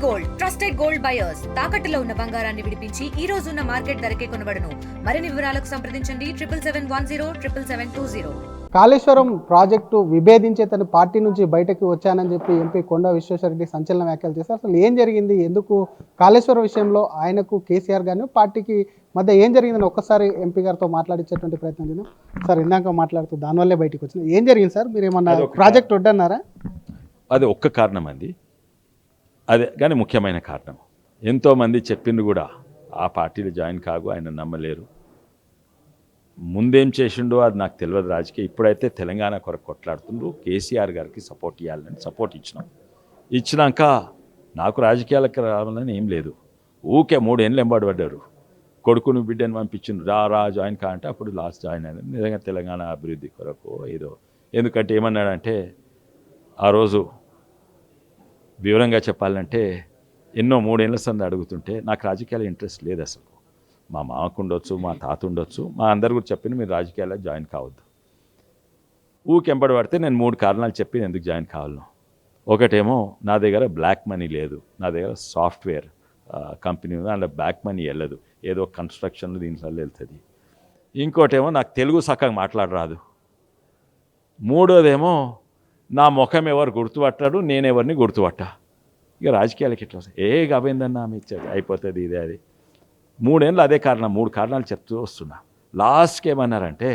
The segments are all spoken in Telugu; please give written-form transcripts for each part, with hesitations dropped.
గోల్డ్ ట్రస్టెడ్ గోల్డ్ బయర్స్ తాకట్టులో ఉన్న బంగారాన్ని విడిపించి ఈ రోజు ఉన్న మార్కెట్ ధరకే కొనబడును. మరిన్ని వివరాలకు సంప్రదించండి 7771077720. కాళేశ్వరం ప్రాజెక్టు విభేదించే తన పార్టీ నుంచి బయటకు వచ్చానని చెప్పి ఎంపీ కొండా విశ్వేశ్వరరెడ్డి సంచలన వ్యాఖ్యలు చేశారు. అసలు ఏం జరిగింది, ఎందుకు కాళేశ్వరం విషయంలో ఆయనకు కేసీఆర్ గారిని పార్టీకి మధ్య ఏం జరిగిందని ఒక్కసారి ఎంపీ గారితో మాట్లాడించేటువంటి ప్రయత్నం చేద్దాం. సార్ ఇందాక మాట్లాడుతూ దానివల్లే బయటకు వచ్చింది. ఏం జరిగింది సార్? మీరు ఏమన్నా ప్రాజెక్ట్ వద్దన్నారా? అది ఒక్క కారణం అండి, అదే కానీ ముఖ్యమైన కారణం. ఎంతోమంది చెప్పిండ్రు కూడా ఆ పార్టీలో జాయిన్ కాగు, ఆయన నమ్మలేరు. ముందేం చేసిండో అది నాకు తెలియదు రాజకీయ. ఇప్పుడైతే తెలంగాణ కొరకు కొట్లాడుతుండ్రు, కేసీఆర్ గారికి సపోర్ట్ ఇవ్వాలని సపోర్ట్ ఇచ్చినాక నాకు రాజకీయాలకు రావాలని ఏం లేదు. ఊకే 3 ఏళ్ళు ఎంబడి పడ్డారు. కొడుకును బిడ్డను పంపించిండ్రు, రా జాయిన్ కా అంటే అప్పుడు లాస్ట్ జాయిన్ అయినారు. నిజంగా తెలంగాణ అభివృద్ధి కొరకు ఏదో. ఎందుకంటే ఏమన్నాడంటే ఆ రోజు వివరంగా చెప్పాలంటే ఎన్నో 3 ఏళ్ల సంది అడుగుతుంటే నాకు రాజకీయాల ఇంట్రెస్ట్ లేదు అసలు. మా మామకు ఉండొచ్చు, మా తాత ఉండొచ్చు, మా అందరు కూడా చెప్పిన మీరు రాజకీయాల్లో జాయిన్ కావద్దు. ఊకెంబడి పడితే నేను 3 కారణాలు చెప్పి ఎందుకు జాయిన్ కావాలను. ఒకటేమో నా దగ్గర బ్లాక్ మనీ లేదు, నా దగ్గర సాఫ్ట్వేర్ కంపెనీ ఉంది, అందులో బ్లాక్ మనీ వెళ్ళదు, ఏదో కన్స్ట్రక్షన్లు దీంట్లో వెళ్తుంది. ఇంకోటేమో నాకు తెలుగు చక్కగా మాట్లాడరాదు. మూడోదేమో నా ముఖం ఎవరు గుర్తుపట్టాడు, నేను ఎవరిని గుర్తుపట్టా. ఇక రాజకీయాలకి ఇట్లా కాబోయిందన్నా మీ అయిపోతుంది ఇదే అది. 3 ఏళ్ళు అదే కారణం, 3 కారణాలు చెప్తూ వస్తున్నా. లాస్ట్కి ఏమన్నారంటే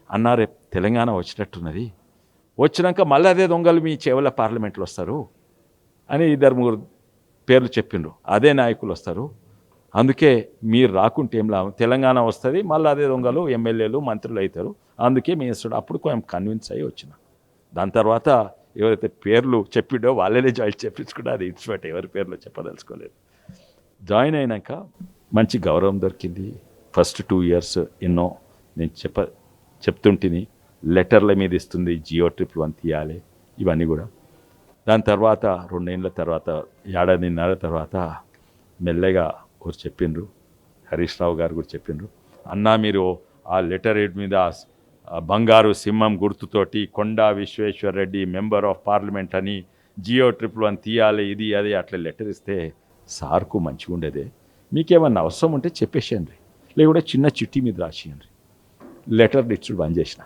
అన్నా రేపు తెలంగాణ వచ్చినట్టున్నది, వచ్చినాక మళ్ళీ అదే దొంగలు మీ చేవల పార్లమెంట్లో వస్తారు అని 2-3 పేర్లు చెప్పిండ్రు. అదే నాయకులు వస్తారు, అందుకే మీరు రాకుంటే ఏం లాభం, తెలంగాణ వస్తుంది, మళ్ళీ అదే దొంగలు ఎమ్మెల్యేలు మంత్రులు అవుతారు, అందుకే మీ ఇస్తాడు. అప్పుడు కొంచెం కన్విన్స్ అయ్యి వచ్చిన. దాని తర్వాత ఎవరైతే పేర్లు చెప్పిండో వాళ్ళనే జాయిన్ చెప్పించుకుంటే అది ఇన్స్పెక్ట్, ఎవరి పేర్లు చెప్పదలుచుకోలేదు. జాయిన్ అయినాక మంచి గౌరవం దొరికింది. ఫస్ట్ 2 ఇయర్స్ ఎన్నో నేను చెప్తుంటిని, లెటర్ల మీద ఇస్తుంది, GO111 తీయాలి, ఇవన్నీ కూడా. దాని తర్వాత 2 ఏళ్ళ తర్వాత, ఏడాదిన్నర తర్వాత మెల్లగా ఒకరు చెప్పిండ్రు, హరీష్ రావు గారు కూడా చెప్పిండ్రు, అన్నా మీరు ఆ లెటర్ హెడ్ మీద బంగారు సింహం గుర్తుతోటి కొండా విశ్వేశ్వరరెడ్డి మెంబర్ ఆఫ్ పార్లమెంట్ అని GO111 తీయాలి, ఇది అది అట్లా లెటర్ ఇస్తే సార్కు మంచిగా ఉండేదే, మీకేమన్నా అవసరం ఉంటే చెప్పేసేయండి, లేకుంటే చిన్న చిట్టి మీద రాసేయండి. లెటర్ ఇచ్చుడు బంద్ చేసిన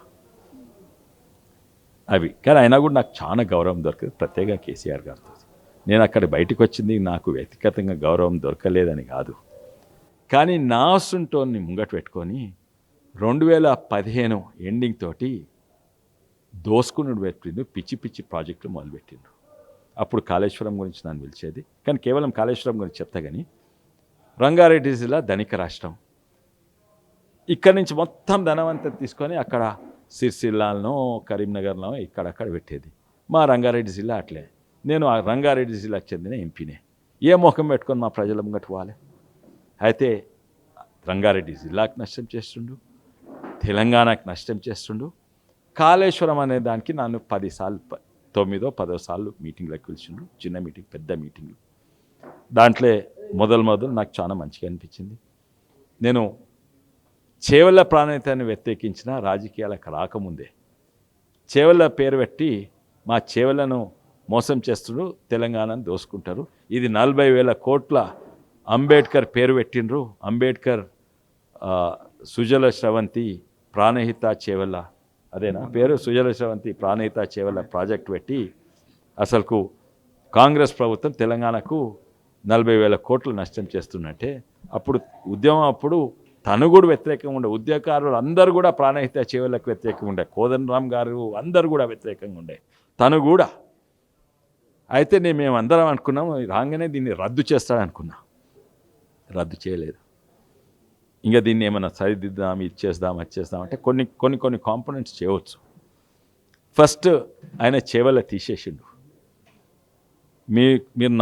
అవి. కానీ అయినా కూడా నాకు చాలా గౌరవం దొరకదు, ప్రత్యేకంగా కేసీఆర్ గారితో. నేను అక్కడ బయటకు వచ్చింది నాకు వ్యక్తిగతంగా గౌరవం దొరకలేదని కాదు, కానీ నా సుంటోని ముంగట పెట్టుకొని 2015 ఎండింగ్ తోటి దోసుకునుడు పెట్టిండు, పిచ్చి పిచ్చి ప్రాజెక్టులు మొదలుపెట్టిండు. అప్పుడు కాళేశ్వరం గురించి నన్ను పిలిచేది, కానీ కేవలం కాళేశ్వరం గురించి చెప్తా. కానీ రంగారెడ్డి జిల్లా ధనిక రాష్ట్రం, ఇక్కడి నుంచి మొత్తం ధనవంతం తీసుకొని అక్కడ సిరిసిల్లాలో కరీంనగర్లో ఇక్కడక్కడ పెట్టేది. మా రంగారెడ్డి జిల్లా అట్లే. నేను ఆ రంగారెడ్డి జిల్లాకు చెందిన ఎంపీనే, ఏ ముఖం పెట్టుకొని మా ప్రజల ముంగట పోవాలి. అయితే రంగారెడ్డి జిల్లాకు నష్టం చేస్తుండు, తెలంగాణకు నష్టం చేస్తుండు. కాళేశ్వరం అనే దానికి నన్ను 10 సార్లు 9-10 సార్లు మీటింగ్లకు పిలిచిండు, చిన్న మీటింగ్ పెద్ద మీటింగ్లు. దాంట్లో మొదలు నాకు చాలా మంచిగా అనిపించింది. నేను చేవెళ్ళ ప్రాణహితాన్ని వ్యతిరేకించిన రాజకీయాలకు రాకముందే చేవెళ్ళ పేరు పెట్టి మా చేవెళ్ళను మోసం చేస్తుండ్రు, తెలంగాణను దోసుకుంటారు, ఇది 40,000 కోట్ల అంబేద్కర్ పేరు పెట్టిండ్రు, అంబేద్కర్ సుజల స్రవంతి ప్రాణహిత చేవెళ్ళ, అదేనా పేరు, సుజల స్రవంతి ప్రాణహిత చేవెళ్ళ ప్రాజెక్ట్ పెట్టి అసలుకు కాంగ్రెస్ ప్రభుత్వం తెలంగాణకు 40,000 కోట్లు నష్టం చేస్తున్నట్టే. అప్పుడు ఉద్యమం అప్పుడు తను కూడా వ్యతిరేకంగా ఉండే, ఉద్యోగకారులు అందరూ కూడా ప్రాణహిత చేవెళ్ళకు వ్యతిరేకంగా ఉండే, కోదండరామ్ గారు అందరూ కూడా వ్యతిరేకంగా ఉండే, తను కూడా. అయితే మేము అందరం అనుకున్నాం రాగానే దీన్ని రద్దు చేస్తాడనుకున్నా, రద్దు చేయలేదు. ఇంకా దీన్ని ఏమైనా సరిదిద్దాం, ఇది చేద్దాం అది చేద్దాం అంటే కొన్ని కాంపోనెంట్స్ చేయవచ్చు. ఫస్ట్ ఆయన చేవెళ్ళ తీసేసిండు. మీరు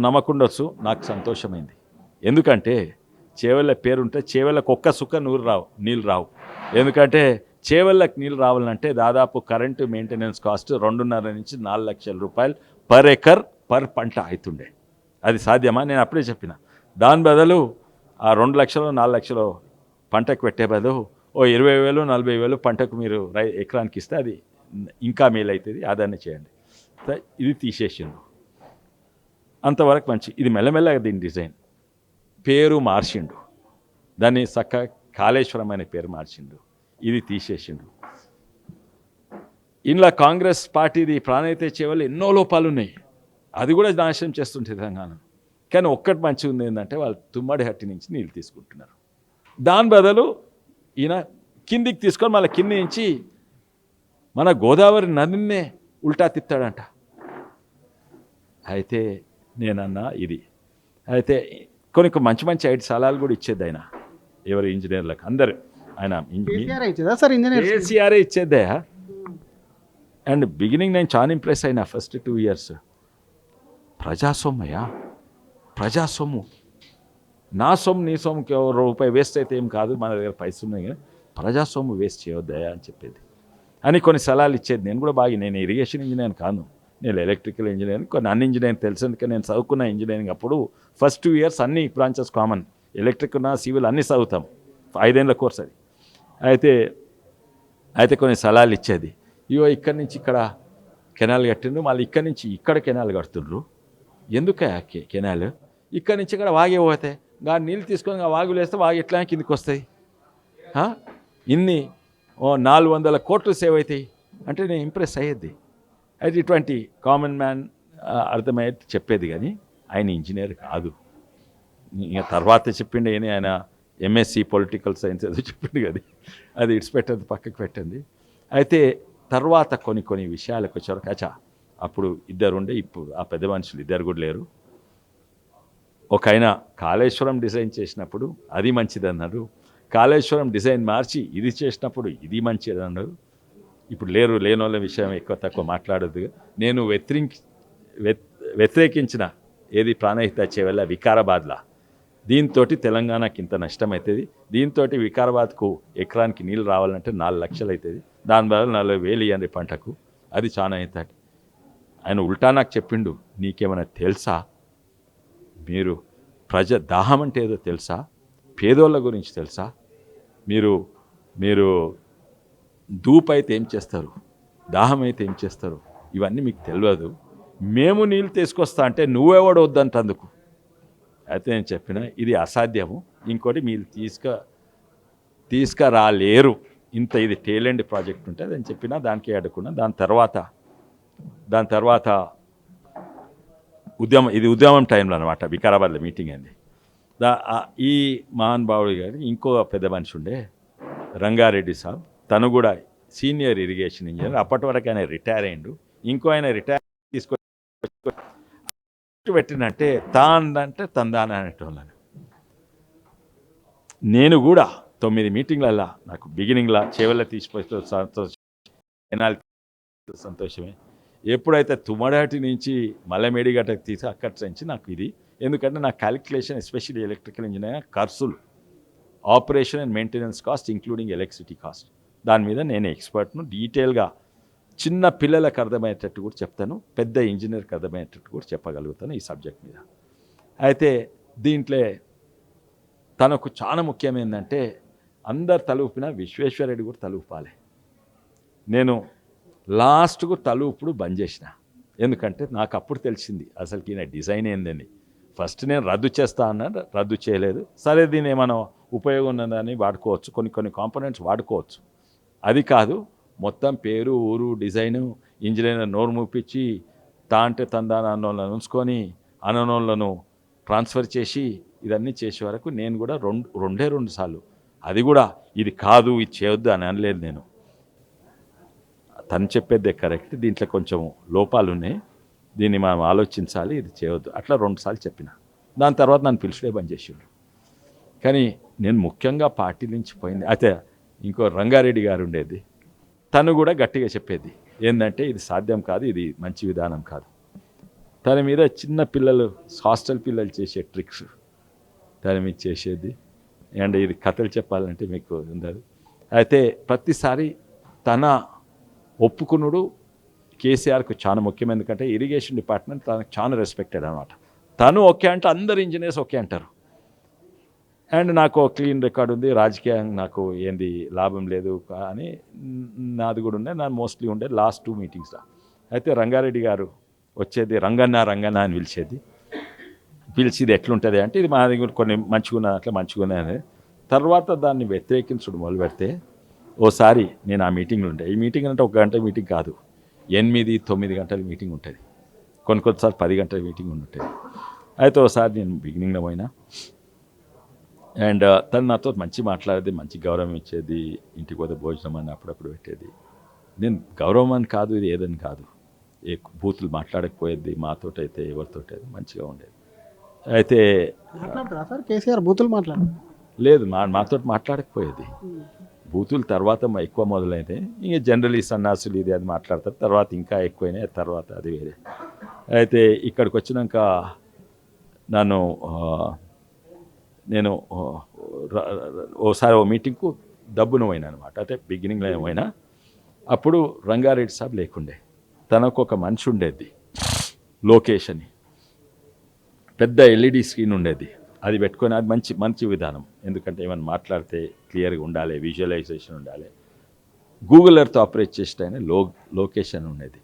నమ్మకుండొచ్చు, నాకు సంతోషమైంది. ఎందుకంటే చేవెళ్ళ పేరుంటే చేవెళ్ళకు ఒక్క సుక్క నీళ్ళు రావు. ఎందుకంటే చేవెళ్ళకి నీళ్ళు రావాలంటే దాదాపు కరెంటు మెయింటెనెన్స్ కాస్ట్ 2.5 నుంచి 4 లక్షల రూపాయలు పర్ ఎకర్ పర్ పంట అవుతుండే. అది సాధ్యమా? నేను అప్పుడే చెప్పిన. దాని బదులు ఆ 2 లక్షలు 4 లక్షలు పంటకు పెట్టే బదులు 20,000 40,000 పంటకు మీరు ఎకరానికి ఇస్తే అది ఇంకా మేలు అవుతుంది, అదన్నీ చేయండి. ఇది తీసేసిండు. అంతవరకు మంచి. ఇది మెల్లమెల్లగా దీని డిజైన్ పేరు మార్చిండు, దాన్ని చక్క కాళేశ్వరం అనే పేరు మార్చిండు, ఇది తీసేసిండు. ఇంట్లో కాంగ్రెస్ పార్టీది ప్రాణహిత చేవలు ఎన్నో లోపాలు ఉన్నాయి, అది కూడా నాశనం చేస్తుంటే తెలంగాణ. కానీ ఒక్కటి మంచిగా ఉంది ఏంటంటే వాళ్ళు తుమ్మడి హట్టి నుంచి నీళ్ళు తీసుకుంటున్నారు. దాని బదులు ఈయన కిందికి తీసుకొని మళ్ళీ కింది నుంచి మన గోదావరి నదినే ఉల్టా తిప్తాడంట. అయితే నేనన్నా ఇది అయితే కొన్ని మంచి మంచి ఐదు సలహాలు కూడా ఇచ్చేది ఆయన, ఎవరు ఇంజనీర్లకు అందరు. ఆయన కేసీఆర్ ఇచ్చేద్దా. అండ్ బిగినింగ్ నేను చాలా ఇంప్రెస్ అయినా ఫస్ట్ 2 years. ప్రజాసొమ్మయ్యా, ప్రజాసొమ్ము, నా సొమ్ము నీ సొమ్ముకి రూపాయి వేస్ట్ అయితే ఏం కాదు, మన దగ్గర పైసలు ఉన్నాయి కానీ ప్రజాసొమ్ము వేస్ట్ చేయొద్దయా అని చెప్పేది అని కొన్ని సలహాలు ఇచ్చేది. నేను కూడా బాగా, నేను ఇరిగేషన్ ఇంజనీర్ కాను, నేను ఎలక్ట్రికల్ ఇంజనీరింగ్, కొన్ని అన్ని ఇంజనీరింగ్ తెలిసేందుకే నేను చదువుకున్న ఇంజనీరింగ్. అప్పుడు ఫస్ట్ 2 years అన్ని బ్రాంచెస్ కామన్, ఎలక్ట్రిక్ ఉన్న సివిల్ అన్నీ చదువుతాం, 5 ఏళ్ళ కోర్స్ అది. అయితే కొన్ని సలహాలు ఇచ్చేది. ఇవో ఇక్కడి నుంచి ఇక్కడ కెనాల్ కట్టిండ్రు, మళ్ళీ ఇక్కడి నుంచి ఇక్కడ కెనాల్ కడుతుండ్రు, ఎందుక కెనాల్ ఇక్కడి నుంచి ఇక్కడ వాగే పోతాయి, దాని నీళ్ళు తీసుకొని వాగులు వేస్తే వాగు ఎట్లా కిందికి వస్తాయి, ఇన్ని 400 కోట్లు సేవ్ అవుతాయి అంటే నేను ఇంప్రెస్ అయ్యేది. అయితే ఇటువంటి కామన్ మ్యాన్ అర్థమయ్యే చెప్పేది, కానీ ఆయన ఇంజనీర్ కాదు. ఇంకా తర్వాత చెప్పిండే ఆయన ఎంఎస్సి పొలిటికల్ సైన్స్ ఏదో చెప్పిండు కదా, అది ఇడిచిపెట్టేది పక్కకు పెట్టింది. అయితే తర్వాత కొన్ని విషయాలకు వచ్చారు. కచా అప్పుడు ఇద్దరు ఉండే, ఇప్పుడు ఆ పెద్ద మనుషులు ఇద్దరు కూడా లేరు. ఒక ఆయన కాళేశ్వరం డిజైన్ చేసినప్పుడు అది మంచిది అన్నారు, కాళేశ్వరం డిజైన్ మార్చి ఇది చేసినప్పుడు ఇది మంచిది అన్నారు. ఇప్పుడు లేని వాళ్ళ విషయం ఎక్కువ తక్కువ మాట్లాడదు. నేను వ్యతిరేకించిన ఏది ప్రాణహిత చేవల్ల వికారాబాద్లా, దీంతో తెలంగాణకి ఇంత నష్టం అవుతుంది, దీంతో వికారాబాద్కు ఎకరానికి నీళ్ళు రావాలంటే 4 లక్షలు అవుతుంది, దాని బదులు 40,000 ఇవ్వండి పంటకు, అది చాలా అవుతుంది. ఆయన ఉల్టా నాకు చెప్పిండు, నీకేమైనా తెలుసా, మీరు దాహం అంటే ఏదో తెలుసా, పేదోళ్ళ గురించి తెలుసా, మీరు ధూప్ అయితే ఏం చేస్తారు, దాహం అయితే ఏం చేస్తారు, ఇవన్నీ మీకు తెలియదు, మేము నీళ్ళు తీసుకొస్తా అంటే నువ్వెవడు వద్దంటందుకు. అయితే నేను చెప్పిన ఇది అసాధ్యము, ఇంకోటి మీరు తీసుకురాలేరు, ఇంత ఇది టేలెండ్ ప్రాజెక్ట్ ఉంటుంది అని చెప్పిన, దానికి అడుగుకున్నా. దాని తర్వాత ఉద్యమం టైంలో అనమాట వికారాబాద్లో మీటింగ్ అయింది. ఈ మహానుభావుడు గారి ఇంకో పెద్ద మనిషి ఉండే రంగారెడ్డి సాబ్, తను కూడా సీనియర్ ఇరిగేషన్ ఇంజనీర్, అప్పటి వరకు ఆయన రిటైర్ అయ్యిండు. ఇంకో ఆయన రిటైర్ తీసుకొని పెట్టినంటే తాందంటే తందాన అనేటోళ్ళని. నేను కూడా 9 మీటింగ్లల్లా నాకు బిగినింగ్లో చేవల్ల తీసిపోతే సంతోషమే. ఎప్పుడైతే తుమ్మడాటి నుంచి మల్లమేడిగట్టకు తీసి అక్కడి నుంచి నాకు ఇది, ఎందుకంటే నా క్యాలిక్యులేషన్ ఎస్పెషల్లీ ఎలక్ట్రికల్ ఇంజనీర్ ఖర్చులు, operation and maintenance cost including electricity cost, దాని మీద నేను ఎక్స్పర్ట్ను. డీటెయిల్గా చిన్న పిల్లలకు అర్థమయ్యేటట్టు కూడా చెప్తాను, పెద్ద ఇంజనీర్కి అర్థమయ్యేటట్టు కూడా చెప్పగలుగుతాను ఈ సబ్జెక్ట్ మీద. అయితే దీంట్లో తనకు చాలా ముఖ్యమైందంటే అందరు తలూపిన విశ్వేశ్వరరెడ్డి కూడా తలూపాలి. నేను లాస్ట్కు తలూపుడు బంద్ చేసిన, ఎందుకంటే నాకు అప్పుడు తెలిసింది అసలు ఈయన డిజైన్ ఏందని. ఫస్ట్ నేను రద్దు చేస్తా అన్నాను, రద్దు చేయలేదు. సరే దీన్ని ఏమైనా ఉపయోగం ఉన్నదని వాడుకోవచ్చు, కొన్ని కాంపోనెంట్స్ వాడుకోవచ్చు, అది కాదు మొత్తం పేరు ఊరు డిజైను ఇంజనీర్ నోరు మూపించి అంటే తందాన అన్నోళ్ళను ఉంచుకొని అననోళ్ళను ట్రాన్స్ఫర్ చేసి ఇదన్నీ చేసే వరకు నేను కూడా రెండు సార్లు అది కూడా ఇది కాదు ఇది చేయొద్దు అని అనలేదు నేను. తను చెప్పేదే కరెక్ట్, దీంట్లో కొంచెం లోపాలు ఉన్నాయి, దీన్ని మనం ఆలోచించాలి, ఇది చేయొద్దు, అట్లా 2 సార్లు చెప్పిన. దాని తర్వాత నన్ను పిలుచుడే బంద్ చేసిండు. కానీ నేను ముఖ్యంగా పార్టీ నుంచి పోయింది. అయితే ఇంకో రంగారెడ్డి గారు ఉండేది, తను కూడా గట్టిగా చెప్పేది ఏంటంటే ఇది సాధ్యం కాదు, ఇది మంచి విధానం కాదు. తన మీద చిన్న పిల్లలు హాస్టల్ పిల్లలు చేసే ట్రిక్స్ తన మీద చేసేది. అండ్ ఇది కథలు చెప్పాలంటే మీకు ఉండదు. అయితే ప్రతిసారి తన ఒప్పుకునుడు కేసీఆర్కు చాలా ముఖ్యం, ఎందుకంటే ఇరిగేషన్ డిపార్ట్మెంట్ తనకు చాలా రెస్పెక్టెడ్ అనమాట. తను ఓకే అంటే అందరు ఇంజనీర్స్ ఓకే అంటారు. అండ్ నాకు క్లీన్ రికార్డ్ ఉంది, రాజకీయంగా నాకు ఏంది లాభం లేదు అని నాది కూడా ఉండే, నా మోస్ట్లీ ఉండే లాస్ట్ 2 మీటింగ్స్లో. అయితే రంగారెడ్డి గారు వచ్చేది రంగన్న అని పిలిచేది. పిలిచి ఇది ఎట్లుంటుంది అంటే ఇది మా దగ్గర కొన్ని మంచిగా అట్లా మంచిగా ఉన్నాయని. తర్వాత దాన్ని వ్యతిరేకించడం మొదలు పెడితే ఓసారి నేను ఆ మీటింగ్లో ఉంటే, ఈ మీటింగ్ అంటే 1 గంట మీటింగ్ కాదు, 8-9 గంటల మీటింగ్ ఉంటుంది, కొన్నిసార్లు 10 గంటల మీటింగ్ ఉంటుంది. అయితే ఒకసారి నేను బిగినింగ్లో పోయినా అండ్ తను నాతో మంచి మాట్లాడేది, మంచి గౌరవం ఇచ్చేది, ఇంటికి పోతే భోజనం అని అప్పుడప్పుడు పెట్టేది. నేను గౌరవం అని కాదు, ఇది ఏదని కాదు, ఏ బూతులు మాట్లాడకపోయేది, మాతోటైతే ఎవరితోటైతే మంచిగా ఉండేది. అయితే మాట్లాడతారా సార్ కేసీఆర్ బూతులు మాట్లాడారు? లేదు, మాతో మాట్లాడకపోయేది. బూతులు తర్వాత ఎక్కువ మొదలైతే ఇంక జనరలీ సన్నాసులు ఇది అది మాట్లాడతారు, తర్వాత ఇంకా ఎక్కువైనాయి, తర్వాత అది వేరే. అయితే ఇక్కడికి వచ్చినాక నేను ఓసారి ఓ మీటింగ్కు డబ్బును పోయినా అనమాట. అంటే బిగినింగ్లో పోయినా, అప్పుడు రంగారెడ్డి సాబ్ లేకుండే, తనకు ఒక మనిషి ఉండేది లోకేష్ అని, పెద్ద ఎల్ఈడి స్క్రీన్ ఉండేది, అది పెట్టుకొని, అది మంచి విధానం. ఎందుకంటే ఏమైనా మాట్లాడితే క్లియర్గా ఉండాలి, విజువలైజేషన్ ఉండాలి. గూగుల్ ఎర్త్ ఆపరేట్ చేసేటైనా లోకేష్ అని ఉండేది.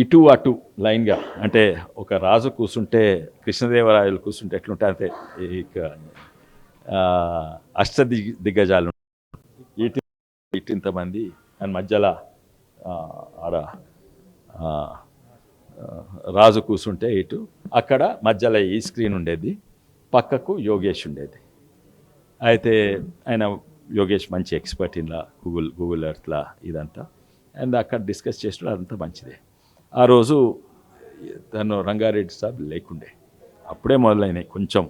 ఇటు అటు లైన్గా, అంటే ఒక రాజు కూర్చుంటే, కృష్ణదేవరాయలు కూర్చుంటే ఎట్లుంటే అంటే ఇక దిగ్గజాలు ఇటు ఇంతమంది అని మధ్యలో ఆడ రాజు కూర్చుంటే ఇటు, అక్కడ మధ్యలో ఈ స్క్రీన్ ఉండేది, పక్కకు యోగేష్ ఉండేది. అయితే ఆయన యోగేష్ మంచి ఎక్స్పర్ట్ ఇలా గూగుల్ ఎర్త్లా ఇదంతా, అండ్ అక్కడ డిస్కస్ చేసిన అదంతా మంచిదే. ఆ రోజు తను రంగారెడ్డి సాబ్ లేకుండే, అప్పుడే మొదలైనాయి కొంచెం,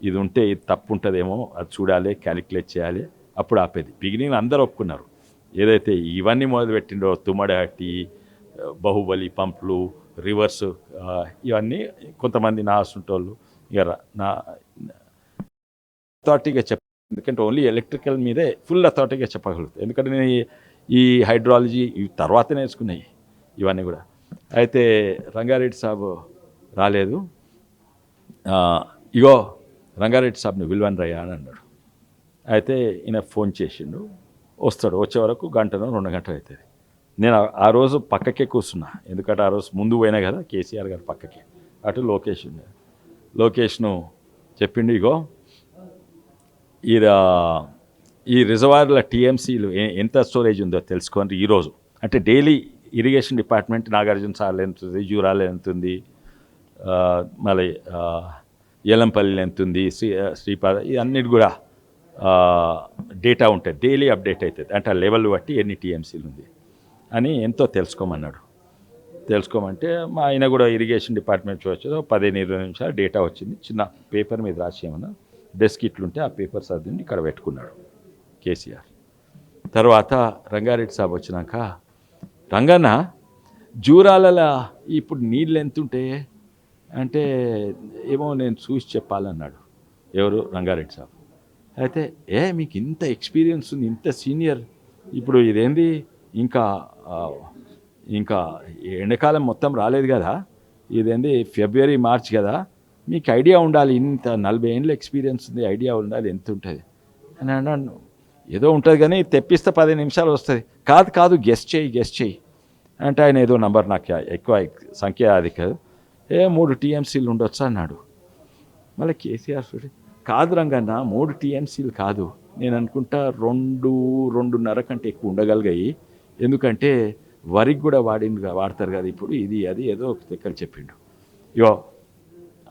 ఇది ఉంటే ఇది తప్పు ఉంటుందేమో, అది చూడాలి, క్యాలిక్యులేట్ చేయాలి, అప్పుడు ఆపేది. బిగినింగ్ అందరూ ఒప్పుకున్నారు. ఏదైతే ఇవన్నీ మొదలుపెట్టిండో, తుమ్మడహట్టి, బాహుబలి పంపులు, రివర్స్, ఇవన్నీ కొంతమంది నా అసుంటోళ్ళు ఇక నా అథారిటీగా ఎందుకంటే ఓన్లీ ఎలక్ట్రికల్ మీదే ఫుల్ అథారిటీగా చెప్పగలుగుతాను. ఎందుకంటే నేను ఈ హైడ్రాలజీ ఇవి తర్వాత నేర్చుకున్నాయి ఇవన్నీ కూడా. అయితే రంగారెడ్డి సాబ్ రాలేదు. ఇగో రంగారెడ్డి సాబ్ని విలువని రయ్యా అని అన్నాడు. అయితే ఈయన ఫోన్ చేసిండు, వస్తాడు, వచ్చే వరకు 1-2 గంటలు అవుతుంది. నేను ఆ రోజు పక్కకే కూర్చున్నా, ఎందుకంటే ఆ రోజు ముందు పోయినా కదా కేసీఆర్ గారు పక్కకి, అటు లోకేష్ ఉండే. లోకేష్ను చెప్పిండు, ఇగో ఈ రిజర్వాయర్ల టీఎంసీలు ఎంత స్టోరేజ్ ఉందో తెలుసుకోండి ఈరోజు. అంటే డైలీ ఇరిగేషన్ డిపార్ట్మెంట్ నాగార్జున సార్లు ఎంత ఉంది, జూరాలు ఎంత ఉంది, మళ్ళీ ఏలంపల్లి ఎంత ఉంది, శ్రీపాద, ఇవన్నిటి కూడా డేటా ఉంటుంది, డైలీ అప్డేట్ అవుతుంది. అంటే ఆ లెవెల్ బట్టి ఎన్ని టీఎంసీలు ఉంది అని ఎంతో తెలుసుకోమన్నాడు. తెలుసుకోమంటే మా ఆయన కూడా ఇరిగేషన్ డిపార్ట్మెంట్ చూడొచ్చు, 15-20 నిమిషాలు డేటా వచ్చింది. చిన్న పేపర్ మీద రాసేయమన్నా, డెస్క్ ఇట్లుంటే ఆ పేపర్ చదివి ఇక్కడ పెట్టుకున్నాడు కేసీఆర్. తర్వాత రంగారెడ్డి సాబ్ వచ్చినాక, రంగన్న జూరాలలో ఇప్పుడు నీళ్ళు ఎంతుంటే అంటే ఏమో నేను చూసి చెప్పాలన్నాడు. ఎవరు? రంగారెడ్డి సాబ్. అయితే మీకు ఇంత ఎక్స్పీరియన్స్ ఉంది, ఇంత సీనియర్, ఇప్పుడు ఇదేంది ఇంకా ఎండాకాలం మొత్తం రాలేదు కదా, ఇదేంది ఫిబ్రవరి మార్చ్ కదా, మీకు ఐడియా ఉండాలి, ఇంత 40 ఏళ్ళ ఎక్స్పీరియన్స్ ఉంది, ఐడియా ఉండాలి ఎంత ఉంటుంది అని అన్నాను. ఏదో ఉంటుంది కానీ తెప్పిస్తే 10 నిమిషాలు వస్తుంది. కాదు గెస్ట్ చేయి అంటే ఆయన ఏదో నంబర్, నాకు ఎక్కువ సంఖ్య అది కాదు, 3 టీఎంసీలు ఉండొచ్చు అన్నాడు. మళ్ళీ కేసీఆర్ కాదు రంగన్న, 3 టీఎంసీలు కాదు, నేను అనుకుంటా 2-2.5 కంటే ఎక్కువ ఉండగలిగాయి, ఎందుకంటే వరికి కూడా వాడతారు కదా ఇప్పుడు, ఇది అది ఏదో ఒక దగ్గర చెప్పిండు. ఇగో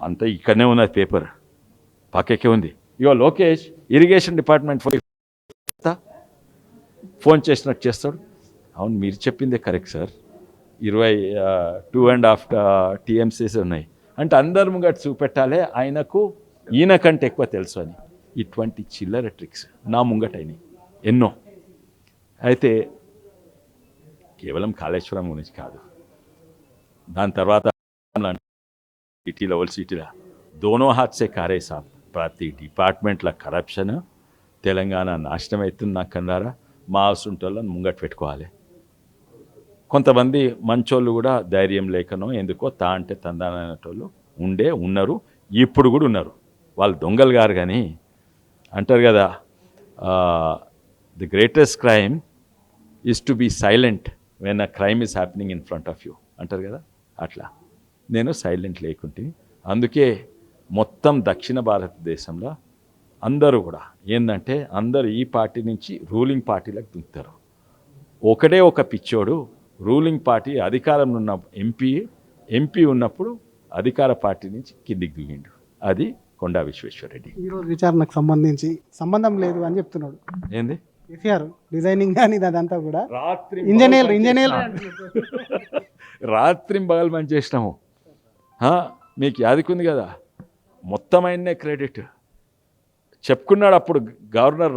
అంతా ఇక్కడనే ఉన్నది, పేపర్ పక్కకే ఉంది. ఇగో లోకేష్ ఇరిగేషన్ డిపార్ట్మెంట్ ఫోన్ చేసినట్టు చేస్తాడు. అవును, మీరు చెప్పిందే కరెక్ట్ సార్, 2.5 టీఎంసీస్ ఉన్నాయి అంటే అందరి ముంగట చూపెట్టాలి, ఆయనకు ఈయన కంటే ఎక్కువ తెలుసు అని. ఇటువంటి చిల్లర ట్రిక్స్ నా ముంగటైనవి ఎన్నో. అయితే కేవలం కాళేశ్వరం గురించి కాదు, దాని తర్వాత సిటీలో సిటీలో దోనో హాత్ సే కారే సాబ్, ప్రతి డిపార్ట్మెంట్లో కరప్షన్, తెలంగాణ నాశనం అవుతుంది. నాకు కన్నారా, మా అసుంటోళ్ళని ముంగట పెట్టుకోవాలి. కొంతమంది మంచోళ్ళు కూడా ధైర్యం లేకనో ఎందుకో అంటే తందాననేటోళ్ళు ఉన్నారు, ఇప్పుడు కూడా ఉన్నారు. వాళ్ళు దొంగలు గారు కానీ అంటారు కదా, the greatest crime is to be silent when a crime is happening in front of you అంటారు కదా, అట్లా నేను సైలెంట్ లేకుంటే. అందుకే మొత్తం దక్షిణ భారతదేశంలో అందరూ కూడా ఏంటంటే అందరూ ఈ పార్టీ నుంచి రూలింగ్ పార్టీలకు దుంకుతారు. ఒకడే ఒక పిచ్చోడు రూలింగ్ పార్టీ అధికారంలో ఉన్న ఎంపీ ఉన్నప్పుడు అధికార పార్టీ నుంచి కిందికి దిగిండు. అది కొండా విశ్వేశ్వరరెడ్డి. ఈరోజు విచారణకు సంబంధించి సంబంధం లేదు అని చెప్తున్నాడు ఏంది కేసీఆర్ డిజైనింగ్ కానీ అదంతా కూడా ఇంజనీర్ రాత్రి బగలు పని చేసినాము. మీకు యాదికుంది కదా, మొత్తం ఆయన్నే క్రెడిట్ చెప్పుకున్నాడు అప్పుడు గవర్నర్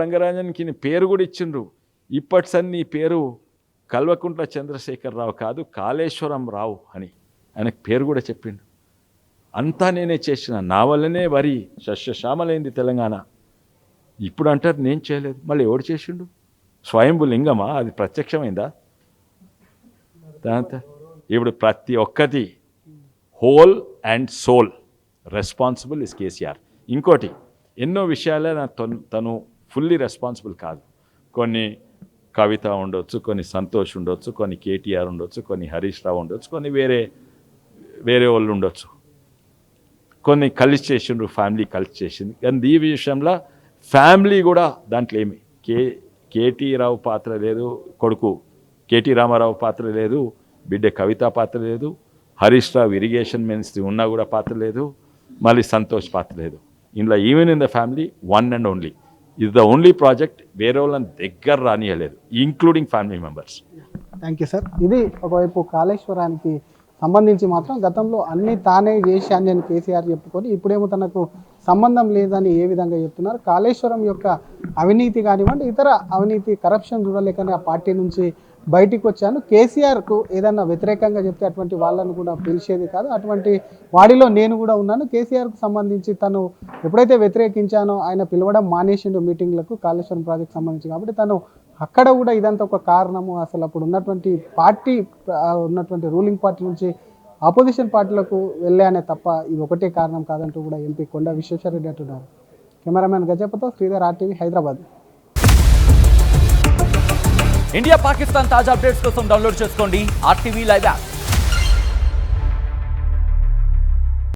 రంగరాజన్కి పేరు కూడా ఇచ్చిండ్రు. ఇప్పటి సన్ని పేరు కల్వకుంట్ల చంద్రశేఖరరావు కాదు కాళేశ్వరం రావు అని ఆయనకు పేరు కూడా చెప్పిండు. అంతా నేనే చేసిన, నా వల్లనే వరి సస్యశ్యామలైంది తెలంగాణ. ఇప్పుడు అంటారు నేను చేయలేదు. మళ్ళీ ఎవడు చేసిండు? స్వయంభు లింగమా? అది ప్రత్యక్షమైందా? దాంతో ఇప్పుడు ప్రతి ఒక్కటి whole and soul responsible is KCR. ఇంకోటి ఎన్నో విషయాలే తను ఫుల్లీ రెస్పాన్సిబుల్ కాదు. కొన్ని కవిత ఉండొచ్చు, కొన్ని సంతోష్ ఉండొచ్చు, కొన్ని కేటీఆర్ ఉండొచ్చు, కొన్ని హరీష్ రావు ఉండొచ్చు, కొన్ని వేరే వాళ్ళు ఉండొచ్చు, కొన్ని కలిసి చేసిండ్రు, ఫ్యామిలీ కలిసి చేసింది. కానీ ఈ విషయంలో ఫ్యామిలీ కూడా దాంట్లో ఏమి కేటీ రావు పాత్ర లేదు, కొడుకు కేటీ రామారావు పాత్ర లేదు, బిడ్డ కవిత పాత్ర లేదు, హరీష్ రావు ఇరిగేషన్ మినిస్ట్రీ ఉన్నా కూడా పాత్ర లేదు, మళ్ళీ సంతోష్ పాత్ర లేదు. ఇందులో even in the family one and only is the only project వేరే వాళ్ళని దగ్గర రానియలేదు, including family members. Thank you sir. ఇది ఒకవైపు కాళేశ్వరానికి సంబంధించి మాత్రం గతంలో అన్నీ తానే చేశాను అని కేసీఆర్ చెప్పుకొని ఇప్పుడేమో తనకు సంబంధం లేదని ఏ విధంగా చెప్తున్నారు. కాళేశ్వరం యొక్క అవినీతి కానివ్వండి, ఇతర అవినీతి కరప్షన్ చూడలేకనే ఆ పార్టీ నుంచి బయటికి వచ్చాను. కేసీఆర్కు ఏదన్నా వ్యతిరేకంగా చెప్తే అటువంటి వాళ్ళను కూడా పిలిచేది కాదు, అటువంటి వాడిలో నేను కూడా ఉన్నాను. కేసీఆర్కు సంబంధించి తను ఎప్పుడైతే వ్యతిరేకించానో ఆయన పిలవడం మానేసిండు మీటింగ్లకు కాళేశ్వరం ప్రాజెక్ట్ సంబంధించి. కాబట్టి తను అక్కడ కూడా ఇదంతా ఒక కారణము. అసలు అప్పుడు ఉన్నటువంటి పార్టీ ఉన్నటువంటి రూలింగ్ పార్టీ నుంచి ఆపోజిషన్ పార్టీలకు వెళ్ళానే తప్ప ఇది ఒకటే కారణం కాదంటూ కూడా ఎంపీ కొండా విశ్వేశ్వరరెడ్డి అంటున్నారు. కెమెరామెన్ గజపతో శ్రీధర్, RTV, హైదరాబాద్. ఇండియా పాకిస్తాన్ తాజా అప్డేట్స్ కోసం డౌన్లోడ్ చేసుకోండి RTV లైవ్ యాప్.